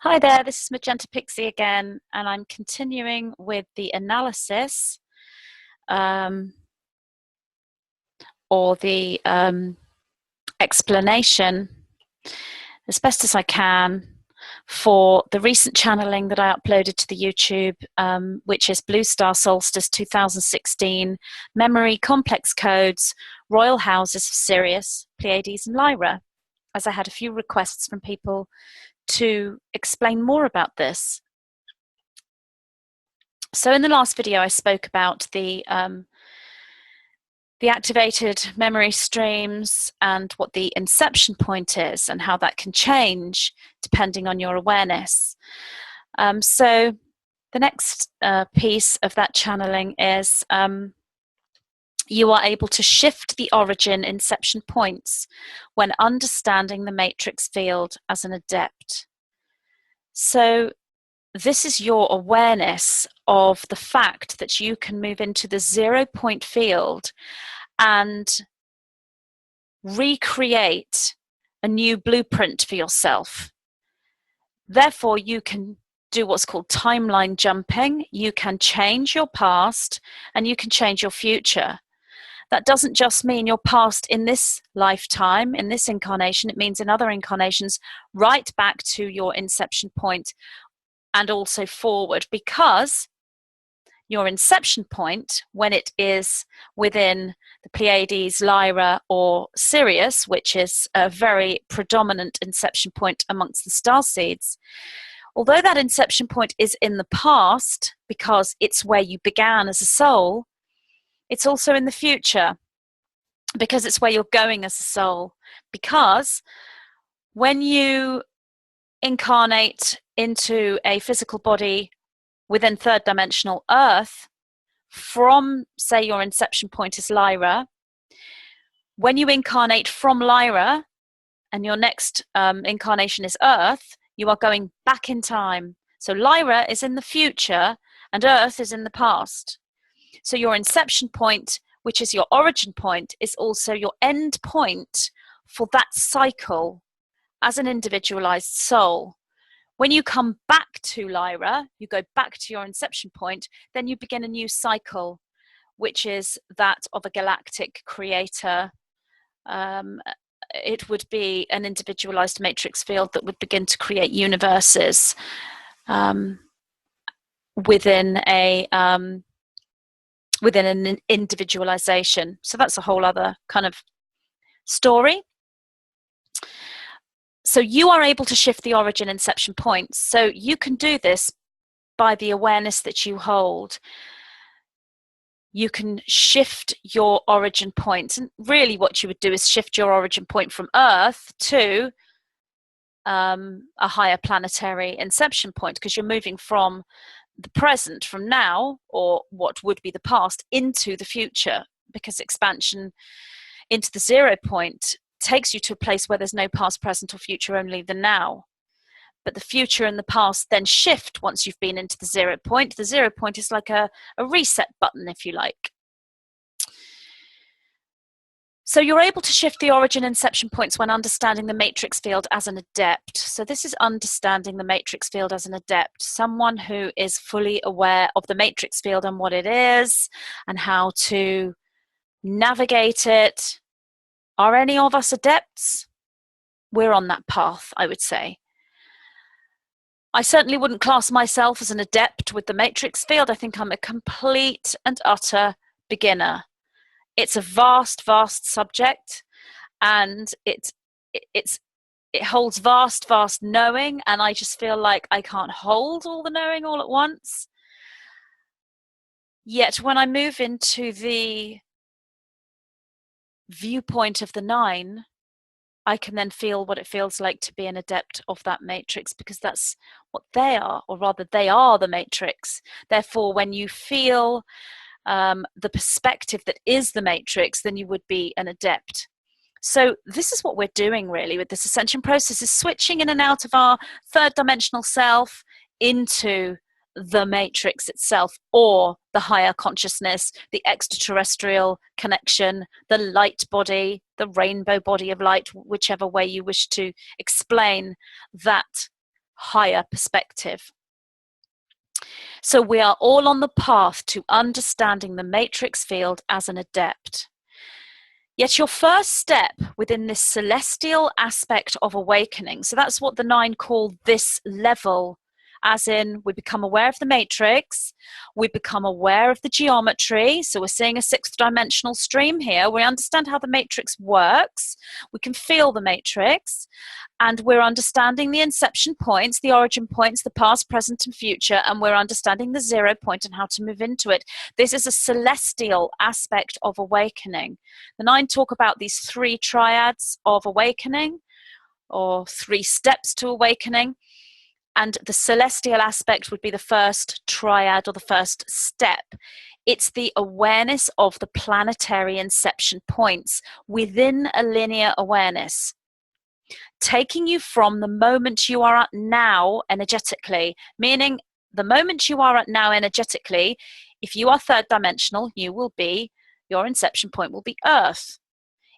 Hi there, this is Magenta Pixie again, and I'm continuing with the analysis or the explanation as best as I can for the recent channeling that I uploaded to the YouTube, which is Blue Star Solstice 2016, Memory Complex Codes, Royal Houses of Sirius, Pleiades and Lyra, as I had a few requests from people to explain more about this. So in the last video, I spoke about the activated memory streams and what the inception point is and how that can change depending on your awareness. So the next piece of that channeling is you are able to shift the origin inception points when understanding the matrix field as an adept. So this is your awareness of the fact that you can move into the 0-point field and recreate a new blueprint for yourself. Therefore, you can do what's called timeline jumping. You can change your past and you can change your future. That doesn't just mean your past in this lifetime, in this incarnation. It means in other incarnations, right back to your inception point and also forward, because your inception point, when it is within the Pleiades, Lyra, or Sirius, which is a very predominant inception point amongst the starseeds, although that inception point is in the past because it's where you began as a soul, it's also in the future because it's where you're going as a soul. Because when you incarnate into a physical body within third dimensional Earth, from, say, your inception point is Lyra, when you incarnate from Lyra and your next incarnation is Earth, you are going back in time. So Lyra is in the future and Earth is in the past. So your inception point, which is your origin point, is also your end point for that cycle as an individualized soul. When you come back to Lyra, you go back to your inception point, then you begin a new cycle, which is that of a galactic creator. It would be an individualized matrix field that would begin to create universes within an individualization. So that's a whole other kind of story. So you are able to shift the origin inception points. So you can do this by the awareness that you hold. You can shift your origin point. And really what you would do is shift your origin point from Earth to a higher planetary inception point, because you're moving from the present, from now, or what would be the past, into the future, because expansion into the 0 point takes you to a place where there's no past, present, or future, only the now. But the future and the past then shift once you've been into the 0 point. The 0 point is like a reset button, if you like. So you're able to shift the origin inception points when understanding the matrix field as an adept. So this is understanding the matrix field as an adept, someone who is fully aware of the matrix field and what it is and how to navigate it. Are any of us adepts? We're on that path, I would say. I certainly wouldn't class myself as an adept with the matrix field. I think I'm a complete and utter beginner. It's a vast, vast subject, and it holds vast, vast knowing, and I just feel like I can't hold all the knowing all at once. Yet when I move into the viewpoint of the 9, I can then feel what it feels like to be an adept of that matrix, because that's what they are, or rather they are the matrix. Therefore, when you feel the perspective that is the matrix, then you would be an adept. So this is what we're doing really with this ascension process, is switching in and out of our third dimensional self into the matrix itself, or the higher consciousness, the extraterrestrial connection, the light body, the rainbow body of light, whichever way you wish to explain that higher perspective. So we are all on the path to understanding the matrix field as an adept. Yet your first step within this celestial aspect of awakening, so that's what the 9 call this level, as in we become aware of the matrix, we become aware of the geometry, so we're seeing a 6th dimensional stream here, we understand how the matrix works, we can feel the matrix, and we're understanding the inception points, the origin points, the past, present, and future, and we're understanding the 0 point and how to move into it. This is a celestial aspect of awakening. The 9 talk about these 3 triads of awakening, or 3 steps to awakening, and the celestial aspect would be the first triad or the first step. It's the awareness of the planetary inception points within a linear awareness, taking you from the moment you are at now energetically, meaning the moment you are at now energetically, if you are 3rd dimensional, your inception point will be Earth.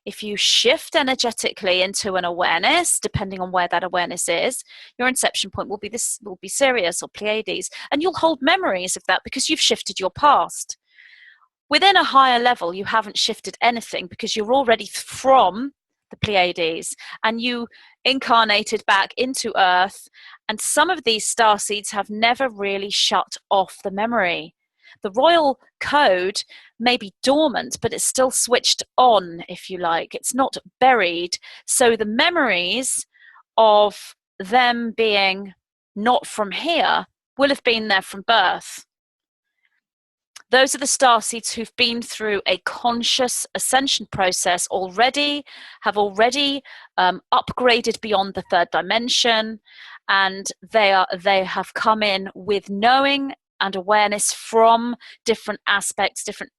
If you shift energetically into an awareness, depending on where that awareness is, your inception point will be Sirius or Pleiades, and you'll hold memories of that because you've shifted your past. Within a higher level, you haven't shifted anything because you're already from the Pleiades and you incarnated back into Earth, and some of these starseeds have never really shut off the memory. The royal code may be dormant, but it's still switched on, if you like. It's not buried. So the memories of them being not from here will have been there from birth. Those are the starseeds who've been through a conscious ascension process already, have already upgraded beyond the 3rd dimension, and they have come in with knowing and awareness from different aspects, different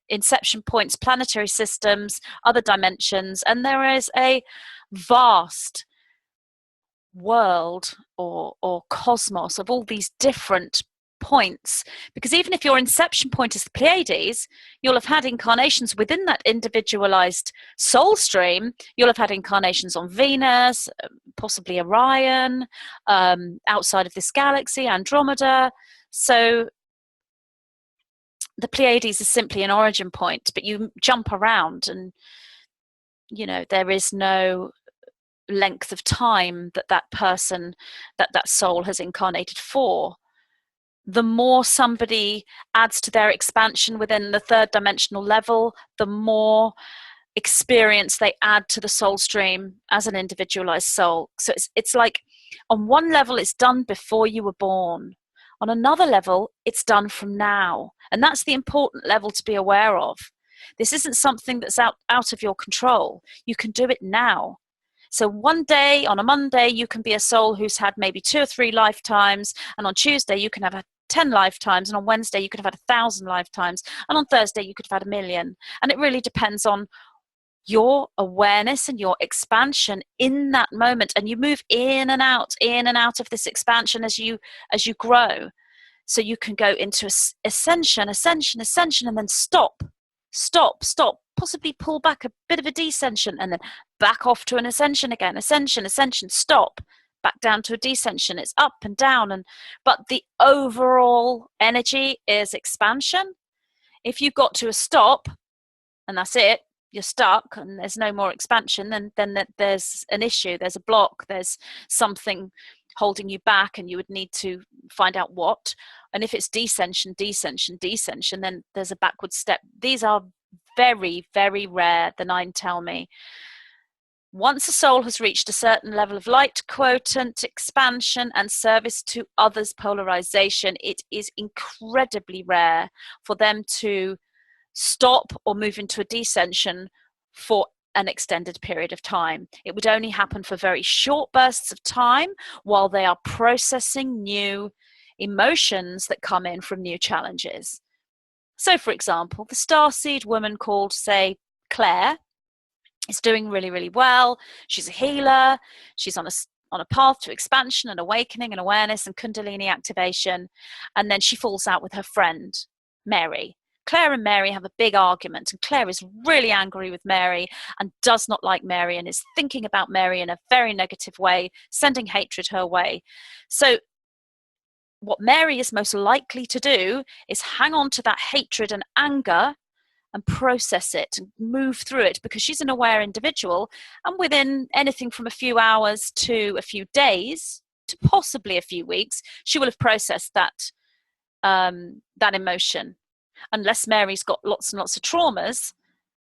inception points, planetary systems, other dimensions, and there is a vast world or cosmos of all these different points, because even if your inception point is the Pleiades, you'll have had incarnations within that individualized soul stream. You'll have had incarnations on Venus, possibly Orion, outside of this galaxy, Andromeda. So the Pleiades is simply an origin point, but you jump around, and there is no length of time that person, that soul has incarnated for. The more somebody adds to their expansion within the 3rd dimensional level, the more experience they add to the soul stream as an individualized soul. So it's like, on one level, it's done before you were born. On another level, it's done from now. And that's the important level to be aware of. This isn't something that's out of your control. You can do it now. So one day, on a Monday, you can be a soul who's had maybe 2 or 3 lifetimes, and on Tuesday you can have had 10 lifetimes, and on Wednesday you could have had 1,000 lifetimes, and on Thursday you could have had 1,000,000. And it really depends on your awareness and your expansion in that moment, and you move in and out of this expansion as you grow. So you can go into ascension, and then stop, possibly pull back a bit of a descension, and then back off to an ascension again, ascension, stop, back down to a descension. It's up and down, but the overall energy is expansion. If you got to a stop and that's it, you're stuck and there's no more expansion, then there's an issue, there's a block, there's something holding you back, and you would need to find out what. And if it's descension, then there's a backward step. These are very, very rare, the 9 tell me. Once a soul has reached a certain level of light quotient, expansion, and service to others polarization, it is incredibly rare for them to stop or move into a descension for an extended period of time. It would only happen for very short bursts of time while they are processing new emotions that come in from new challenges. So, for example, the starseed woman called, say, Claire, is doing really, really well. She's a healer. She's on a path to expansion and awakening and awareness and Kundalini activation. And then she falls out with her friend, Mary. Claire and Mary have a big argument, and Claire is really angry with Mary and does not like Mary and is thinking about Mary in a very negative way, sending hatred her way. So what Mary is most likely to do is hang on to that hatred and anger and process it and move through it, because she's an aware individual, and within anything from a few hours to a few days to possibly a few weeks, she will have processed that that emotion. Unless Mary's got lots and lots of traumas,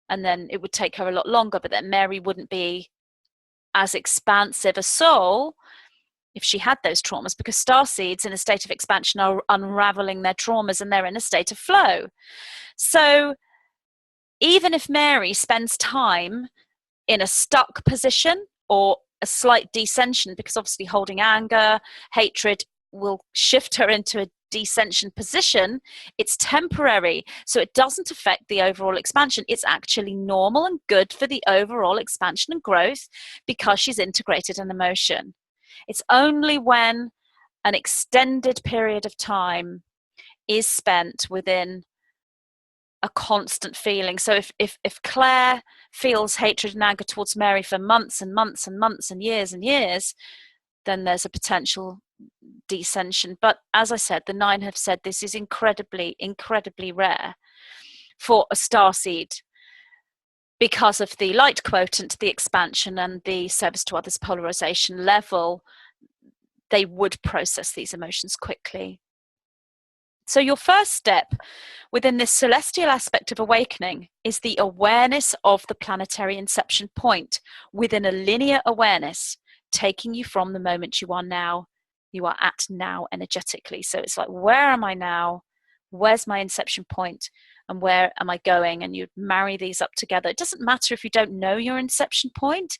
and then it would take her a lot longer, but then Mary wouldn't be as expansive a soul if she had those traumas, because starseeds in a state of expansion are unraveling their traumas and they're in a state of flow. So even if Mary spends time in a stuck position or a slight descension, because obviously holding anger, hatred will shift her into a descension position, it's temporary. So it doesn't affect the overall expansion. It's actually normal and good for the overall expansion and growth because she's integrated an emotion. It's only when an extended period of time is spent within a constant feeling. So if Claire feels hatred and anger towards Mary for months and months and months and years, then there's a potential descension. But as I said, the 9 have said this is incredibly, incredibly rare for a starseed because of the light quotient, the expansion, and the service to others polarization level. They would process these emotions quickly. So your first step within this celestial aspect of awakening is the awareness of the planetary inception point within a linear awareness, taking you from the moment you are at now energetically. So it's like, where am I now? Where's my inception point? And where am I going? And you marry these up together. It doesn't matter if you don't know your inception point.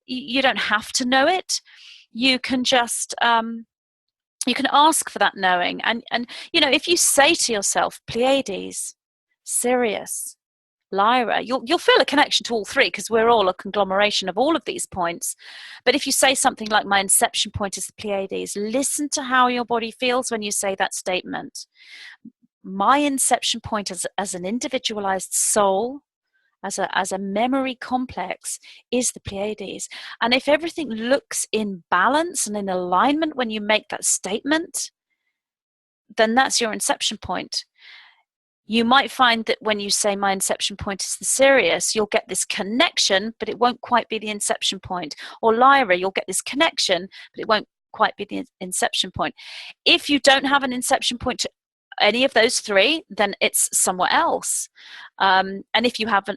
You don't have to know it. You can just you can ask for that knowing, and if you say to yourself Pleiades, Sirius, Lyra, you'll feel a connection to all three, because we're all a conglomeration of all of these points. But if you say something like, my inception point is the Pleiades, listen to how your body feels when you say that statement. My inception point as an individualized soul, as a memory complex, is the Pleiades. And if everything looks in balance and in alignment when you make that statement, then that's your inception point. You might find that when you say my inception point is the Sirius, you'll get this connection, but it won't quite be the inception point. Or Lyra, you'll get this connection, but it won't quite be the inception point. If you don't have an inception point to any of those three, then it's somewhere else. And if you have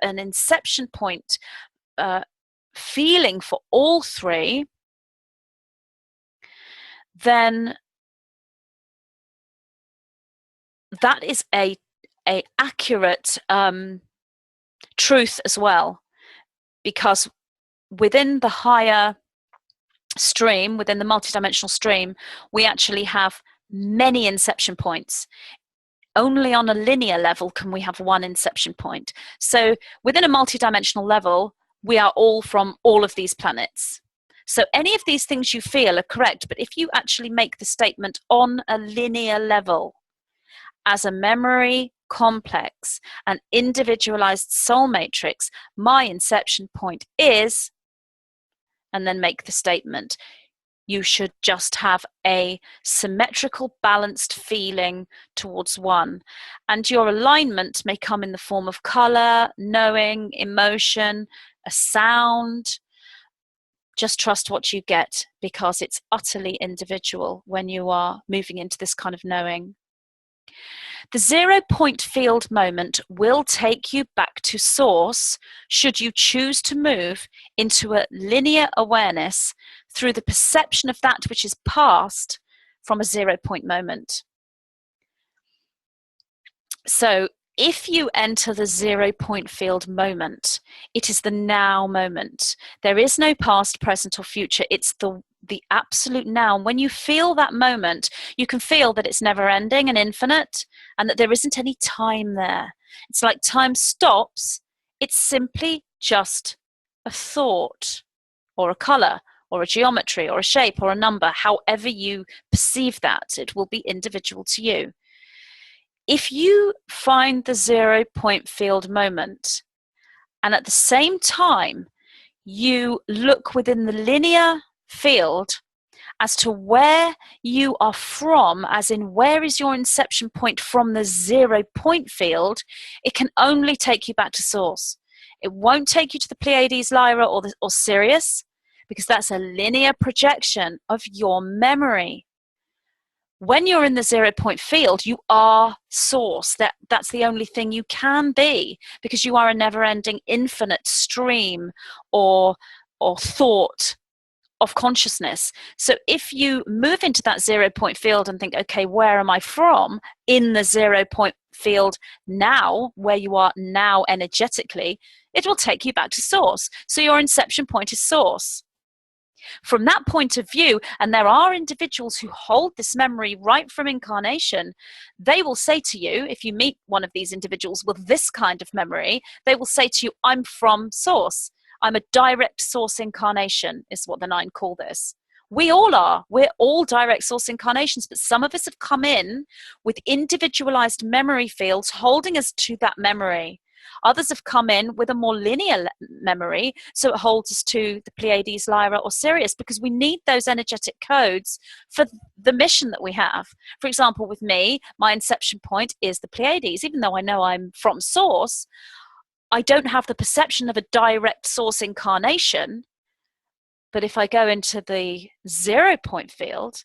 an inception point feeling for all three, then that is a accurate truth as well, because within the higher stream, within the multidimensional stream, we actually have many inception points. Only on a linear level can we have one inception point. So within a multidimensional level, we are all from all of these planets. So any of these things you feel are correct, but if you actually make the statement on a linear level, as a memory complex, an individualized soul matrix, my inception point is, and then make the statement, you should just have a symmetrical, balanced feeling towards one. And your alignment may come in the form of color, knowing, emotion, a sound. Just trust what you get, because it's utterly individual when you are moving into this kind of knowing. The 0 point field moment will take you back to source should you choose to move into a linear awareness through the perception of that which is past from a 0 point moment. So if you enter the 0 point field moment, it is the now moment. There is no past, present, or future. It's the absolute now. When you feel that moment, you can feel that it's never ending and infinite, and that there isn't any time there. It's like time stops. It's simply just a thought, or a color, or a geometry, or a shape, or a number. However you perceive that, it will be individual to you. If you find the 0 point field moment, and at the same time, you look within the linear field as to where you are from, as in where is your inception point from the 0 point field, it can only take you back to source. It won't take you to the Pleiades, Lyra, or Sirius, because that's a linear projection of your memory. When you're in the 0 point field, you are source. That's the only thing you can be, because you are a never-ending infinite stream or thought of consciousness. So if you move into that 0 point field and think, okay, where am I from in the 0 point field now, where you are now energetically, it will take you back to source. So your inception point is source. From that point of view, and there are individuals who hold this memory right from incarnation, they will say to you, if you meet one of these individuals with this kind of memory, they will say to you, I'm from source. I'm a direct source incarnation, is what the 9 call this. We all are. We're all direct source incarnations, but some of us have come in with individualized memory fields holding us to that memory. Others have come in with a more linear memory, so it holds us to the Pleiades, Lyra, or Sirius, because we need those energetic codes for the mission that we have. For example, with me, my inception point is the Pleiades. Even though I know I'm from source, I don't have the perception of a direct source incarnation. But if I go into the 0 point field,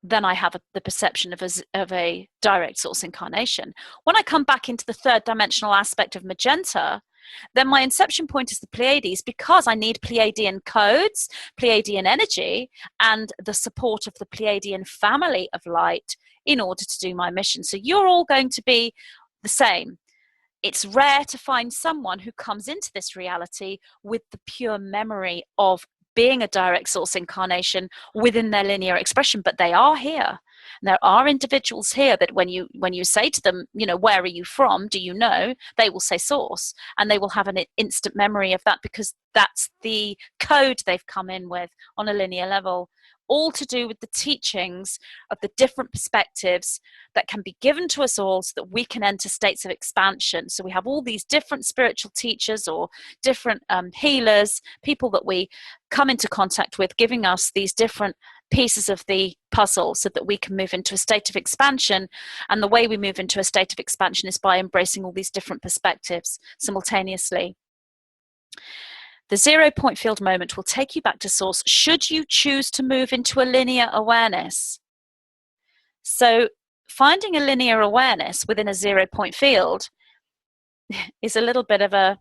then I have the perception of a direct source incarnation. When I come back into the 3rd dimensional aspect of Magenta, then my inception point is the Pleiades, because I need Pleiadian codes, Pleiadian energy, and the support of the Pleiadian family of light in order to do my mission. So you're all going to be the same. It's rare to find someone who comes into this reality with the pure memory of being a direct source incarnation within their linear expression, but they are here. And there are individuals here that when you say to them, where are you from? Do you know? They will say source, and they will have an instant memory of that, because that's the code they've come in with on a linear level. All to do with the teachings of the different perspectives that can be given to us all, so that we can enter states of expansion. So we have all these different spiritual teachers or different healers, people that we come into contact with, giving us these different pieces of the puzzle so that we can move into a state of expansion. And the way we move into a state of expansion is by embracing all these different perspectives simultaneously. The 0 point field moment will take you back to source should you choose to move into a linear awareness. So finding a linear awareness within a 0 point field is a little bit of a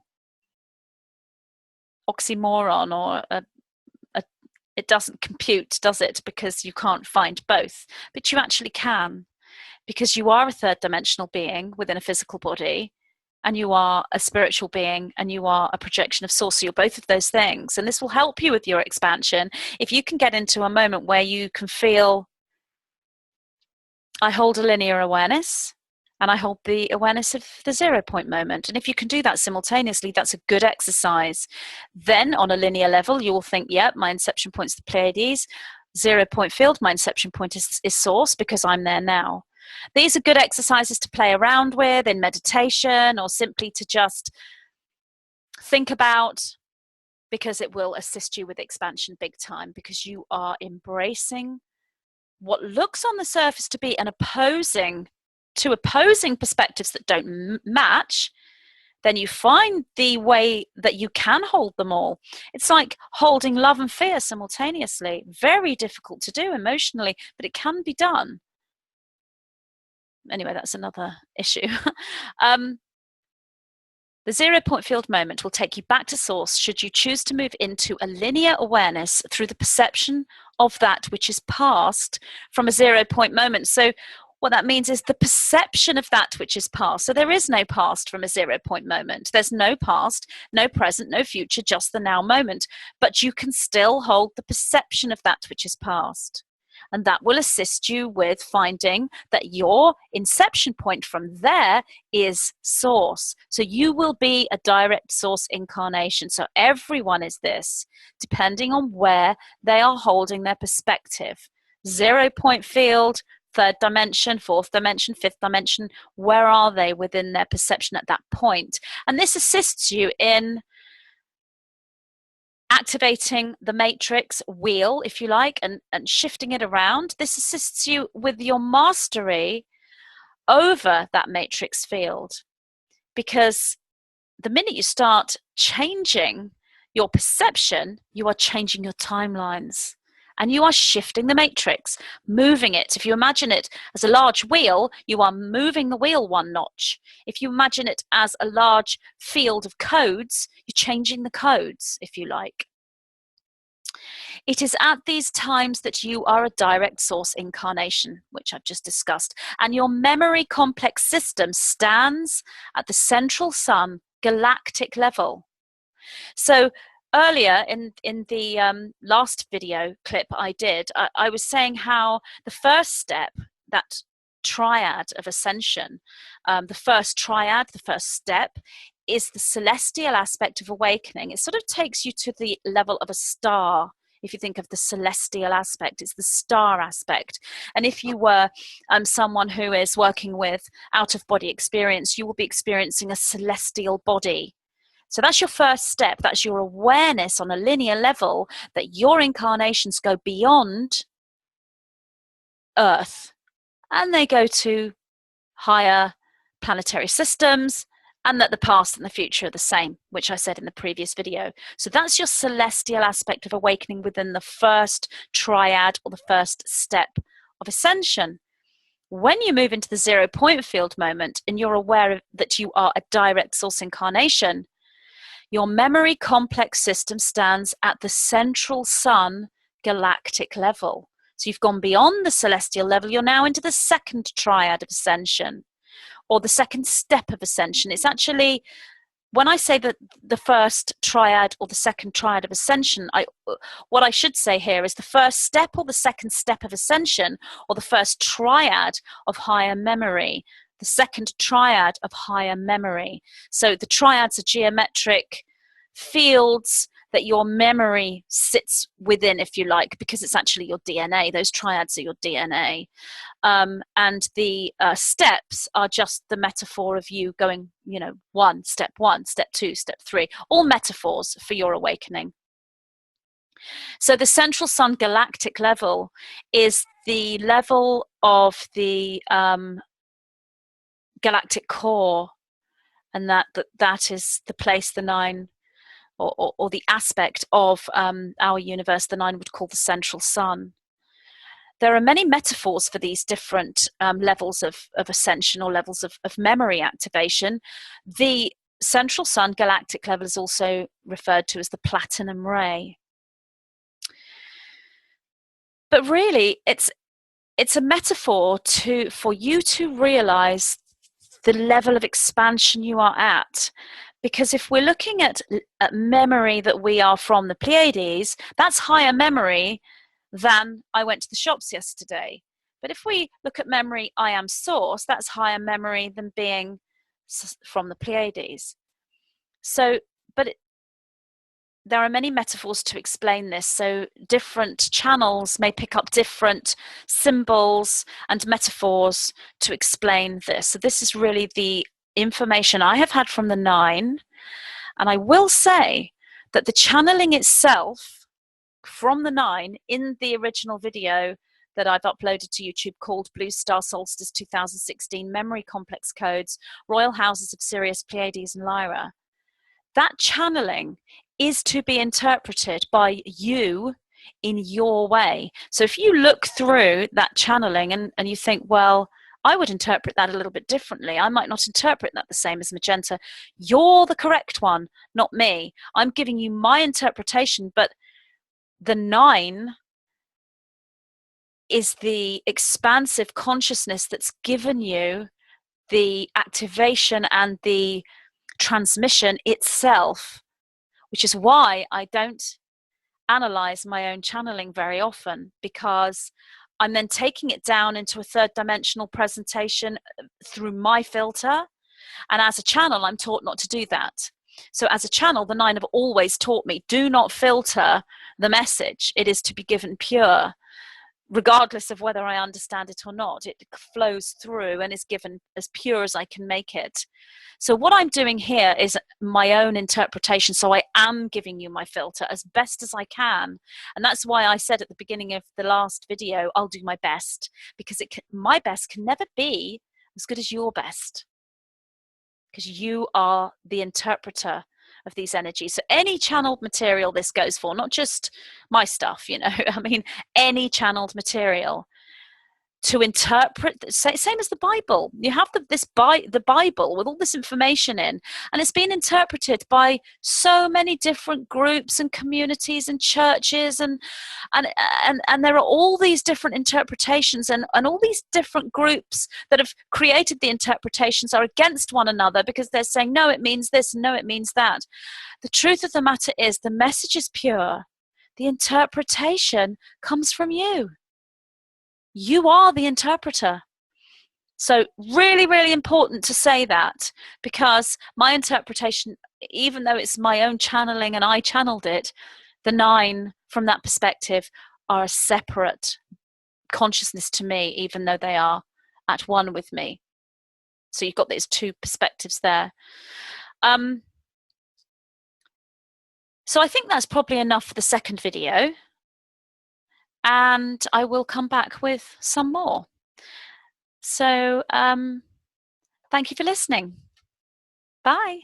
oxymoron, or it doesn't compute, does it? Because you can't find both. But you actually can, because you are a 3rd dimensional being within a physical body, and you are a spiritual being, and you are a projection of source. So you're both of those things. And this will help you with your expansion. If you can get into a moment where you can feel, I hold a linear awareness, and I hold the awareness of the 0 point moment. And if you can do that simultaneously, that's a good exercise. Then on a linear level, you will think, yep, my inception point is the Pleiades. 0 point field, my inception point is source, because I'm there now. These are good exercises to play around with in meditation, or simply to just think about, because it will assist you with expansion big time, because you are embracing what looks on the surface to be opposing perspectives that don't match. Then you find the way that you can hold them all. It's like holding love and fear simultaneously. Very difficult to do emotionally, but it can be done. Anyway, that's another issue. The 0 point field moment will take you back to source should you choose to move into a linear awareness through the perception of that which is past from a 0 point moment. So what that means is the perception of that which is past. So there is no past from a 0 point moment. There's no past, no present, no future, just the now moment. But you can still hold the perception of that which is past. And that will assist you with finding that your inception point from there is source. So you will be a direct source incarnation. So everyone is this, depending on where they are holding their perspective. 0 point field third dimension, fourth dimension, fifth dimension. Where are they within their perception at that point? And this assists you in activating the matrix wheel, if you like, and shifting it around. This assists you with your mastery over that matrix field, because the minute you start changing your perception, you are changing your timelines and you are shifting the matrix, moving it. If you imagine it as a large wheel, you are moving the wheel one notch. If you imagine it as a large field of codes, you're changing the codes, if you like. It is at these times that you are a direct source incarnation, which I've just discussed, and your memory complex system stands at the central sun galactic level. So earlier in the last video clip I did, I was saying how the first step, that triad of ascension, the first step is the celestial aspect of awakening. It sort of takes you to the level of a star. If you think of the celestial aspect, it's the star aspect. And if you were someone who is working with out-of-body experience, you will be experiencing a celestial body. So that's your first step. That's your awareness on a linear level that your incarnations go beyond Earth and they go to higher planetary systems, and that the past and the future are the same, which I said in the previous video. So that's your celestial aspect of awakening within the first triad or the first step of ascension. When you move into the 0 point field moment and you're aware that you are a direct source incarnation, your memory complex system stands at the central sun galactic level. So you've gone beyond the celestial level, you're now into the second triad of ascension, or the second step of ascension. It's actually, when I say that the first triad or the second triad of ascension, what I should say here is the first step or the second step of ascension, or the first triad of higher memory, the second triad of higher memory. So the triads are geometric fields that your memory sits within, if you like, because it's actually your DNA. Those triads are your DNA. And the steps are just the metaphor of you going, step 1, step 2, step 3, all metaphors for your awakening. So the central sun galactic level is the level of the galactic core, and that is the place the 9, or the aspect of our universe the 9 would call the central sun. There are many metaphors for these different levels of ascension or levels of memory activation. The central sun galactic level is also referred to as the platinum ray. But really, it's a metaphor for you to realize the level of expansion you are at. Because if we're looking at memory that we are from the Pleiades, that's higher memory than I went to the shops yesterday. But if we look at memory, I am source, that's higher memory than being from the Pleiades. So, there are many metaphors to explain this. So different channels may pick up different symbols and metaphors to explain this. So this is really the information I have had from the 9. And I will say that the channeling itself from the 9 in the original video that I've uploaded to YouTube called Blue Star Solstice 2016 Memory Complex Codes, Royal Houses of Sirius, Pleiades and Lyra, that channeling is to be interpreted by you in your way. So if you look through that channeling and you think, well, I would interpret that a little bit differently, I might not interpret that the same as Magenta, you're the correct one, not me. I'm giving you my interpretation, but the 9 is the expansive consciousness that's given you the activation and the transmission itself, which is why I don't analyze my own channeling very often, because I'm then taking it down into a third dimensional presentation through my filter. And as a channel, I'm taught not to do that. So as a channel, the 9 have always taught me, do not filter the message. It is to be given pure, regardless of whether I understand it or not. It flows through and is given as pure as I can make it. So what I'm doing here is my own interpretation. So I am giving you my filter as best as I can. And that's why I said at the beginning of the last video, I'll do my best, because my best can never be as good as your best, because you are the interpreter of these energies. So any channeled material this goes for, not just my stuff, you know, I mean, any channeled material to interpret, same as the Bible. You have the Bible with all this information in, and it's been interpreted by so many different groups and communities and churches, and there are all these different interpretations, and all these different groups that have created the interpretations are against one another because they're saying, no, it means this, no, it means that. The truth of the matter is the message is pure. The interpretation comes from you. You are the interpreter. So really, really important to say that, because my interpretation, even though it's my own channeling and I channeled it, the 9 from that perspective are a separate consciousness to me, even though they are at one with me. So you've got these 2 perspectives there. So I think that's probably enough for the second video. And I will come back with some more. So thank you for listening. Bye.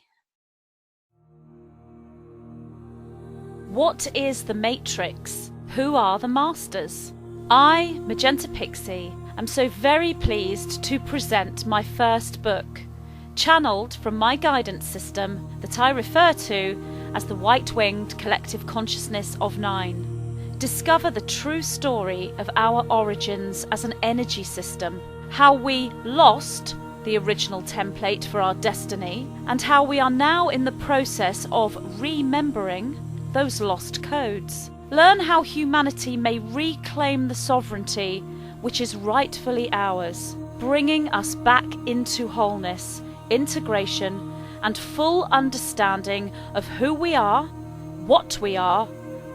What is the Matrix? Who are the Masters? I, Magenta Pixie, am so very pleased to present my first book, channeled from my guidance system that I refer to as the White-Winged Collective Consciousness of 9. Discover the true story of our origins as an energy system, how we lost the original template for our destiny, and how we are now in the process of remembering those lost codes. Learn how humanity may reclaim the sovereignty which is rightfully ours, bringing us back into wholeness, integration, and full understanding of who we are, what we are,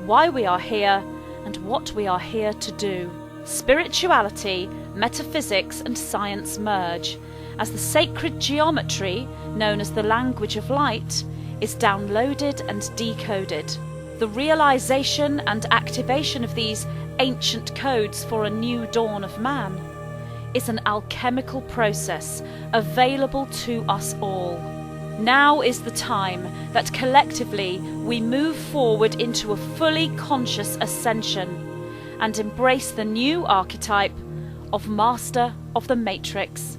why we are here, and what we are here to do. Spirituality, metaphysics, and science merge as the sacred geometry, known as the language of light, is downloaded and decoded. The realization and activation of these ancient codes for a new dawn of man is an alchemical process available to us all. Now is the time that collectively we move forward into a fully conscious ascension and embrace the new archetype of Master of the Matrix.